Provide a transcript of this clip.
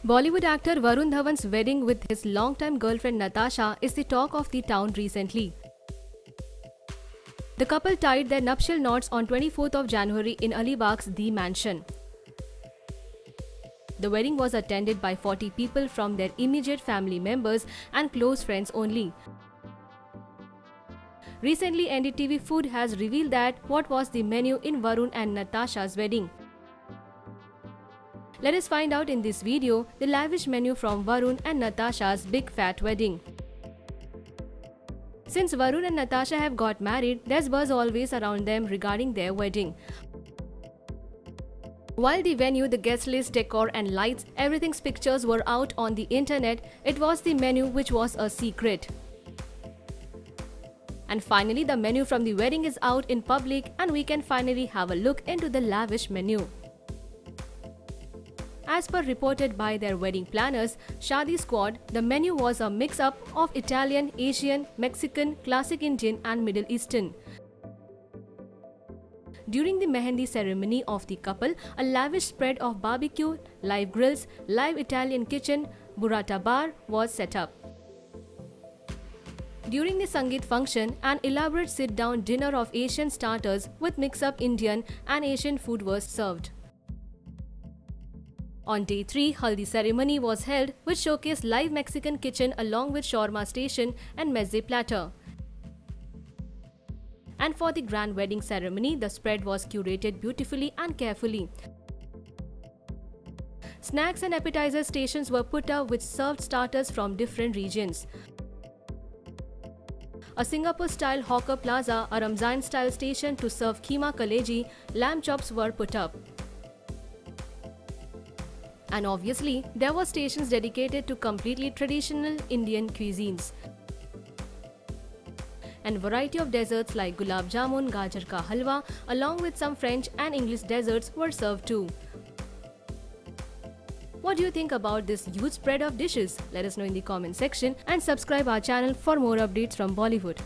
Bollywood actor Varun Dhawan's wedding with his longtime girlfriend Natasha is the talk of the town recently. The couple tied their nuptial knots on 24th of January in Alibag's The Mansion. The wedding was attended by 40 people from their immediate family members and close friends only. Recently, NDTV Food has revealed that what was the menu in Varun and Natasha's wedding. Let us find out in this video the lavish menu from Varun and Natasha's big fat wedding. Since Varun and Natasha have got married, there's buzz always around them regarding their wedding. While the venue, the guest list, decor and lights, everything's pictures were out on the internet, it was the menu which was a secret. And finally, the menu from the wedding is out in public and we can finally have a look into the lavish menu. As per reported by their wedding planners, Shadi Squad, the menu was a mix-up of Italian, Asian, Mexican, Classic Indian and Middle Eastern. During the Mehendi ceremony of the couple, a lavish spread of barbecue, live grills, live Italian kitchen, burrata bar was set up. During the Sangeet function, an elaborate sit-down dinner of Asian starters with mix-up Indian and Asian food was served. On day 3, Haldi ceremony was held which showcased live Mexican kitchen along with shawarma station and mezze platter. And for the grand wedding ceremony, the spread was curated beautifully and carefully. Snacks and appetizer stations were put up which served starters from different regions. A Singapore-style hawker plaza, a Ramzan-style station to serve keema kaleji, lamb chops were put up. And obviously, there were stations dedicated to completely traditional Indian cuisines. And variety of desserts like gulab jamun, gajar ka halwa, along with some French and English desserts were served too. What do you think about this huge spread of dishes? Let us know in the comment section and subscribe our channel for more updates from Bollywood.